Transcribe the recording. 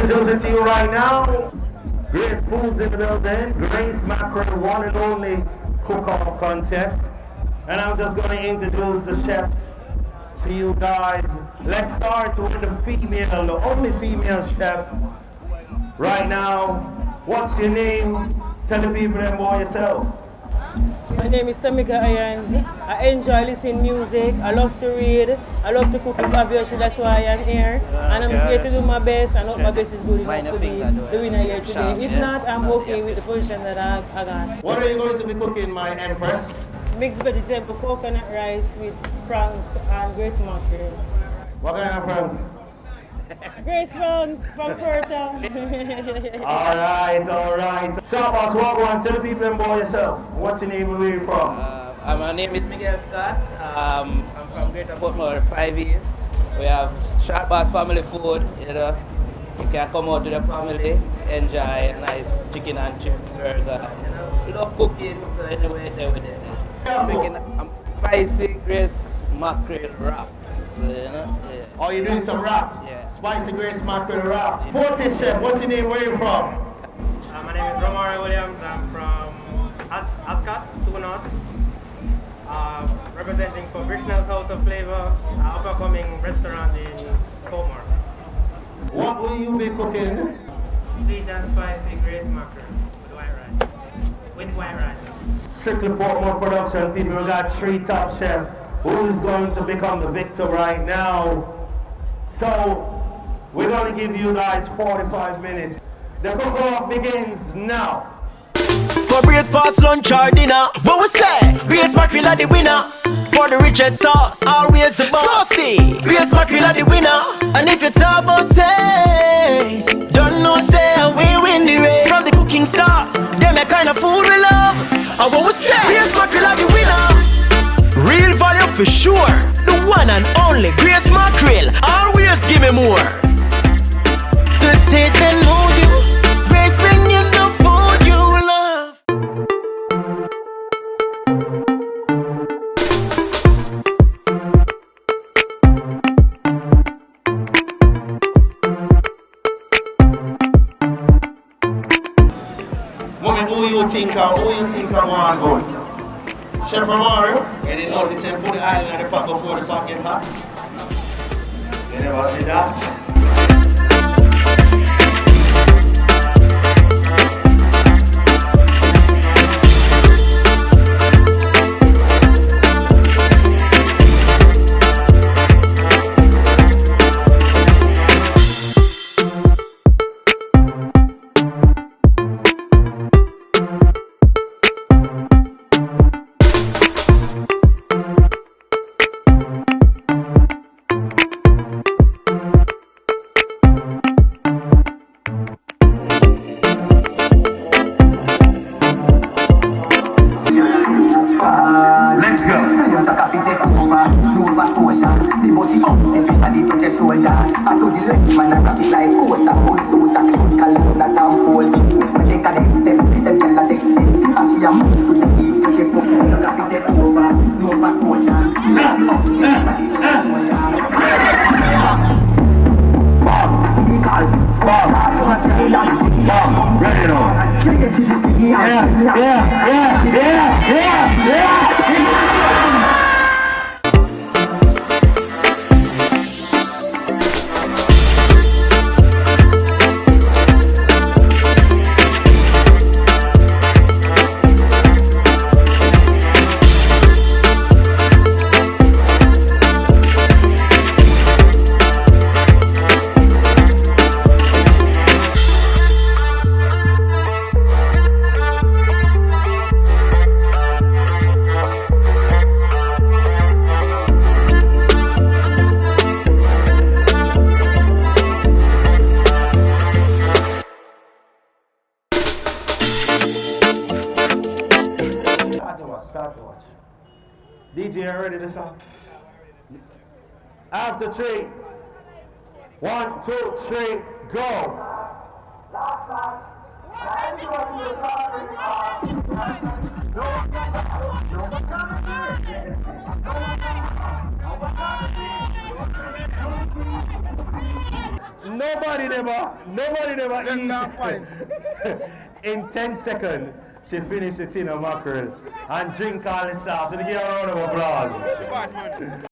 introduce it to you right now. Grace Foods in the building. Grace Mackerel, one and only cook-off contest. And I'm just going to introduce the chefs to you guys. Let's start with the female, the only female chef right now. What's your name? Tell the people about yourself. My name is Tamika Irons. I enjoy listening music. I love to read. I love to cook. Obviously, that's why I'm here. And I'm here to do my best. I know my best is good enough to be the winner here today. If not, I'm okay with the position that I got. What are you going to be cooking, my empress? Mixed vegetable coconut rice with prawns and Grace Mackerel. What kind of prawns? Grace prawns from Ferta. Alright. Shop boss, walk on, tell the people about yourself. What's your name and where you from? My name is Miguel Scott. I'm from Greater Portmore, 5 years. We have Shop Boss family food, you know. You can come out to the family, enjoy a nice chicken and chip burger. You know, love cooking, so anyway, there with it. Making spicy Grace Mackerel wrap. So, you know, yeah. Oh, you're doing some wraps? Yeah. Spicy Grace Mackerel wrap. Fortis chef, what's your name? Where are you from? My name is Romari Williams. I'm from Ascot, Tugunot. Representing for Bricknell's House of Flavor, an upcoming restaurant in Comor. What will you be cooking? Sweet and spicy Grace Mackerel with white rice. Strictly Portmore production, people. We got 3 top chefs. Who is going to become the victor right now? So, we're going to give you guys 45 minutes. The cook-off begins now. For breakfast, lunch or dinner, what we say? Grace Mackerel are the winner. For the richest sauce, always the boss. Saucy, Grace Mackerel are the winner. And if you talk about taste, don't know say we win the race. From the cooking start, them a kind of food we love. And what we say? Grace Mackerel are the winner. Real value for sure. The one and only Grace Mackerel. Always give me more. Good taste and mood you. Grace bring you the food you love. Mommy, who you think I want good? Chef Romari, you didn't notice him put the island in the pack before the pack get hot? You never see that? DJ, ready to song? After 3, 1, 2, 3, go! Nobody never eat. In 10 seconds, she finished the tin of mackerel and drink all the sauce. So give her a round of applause.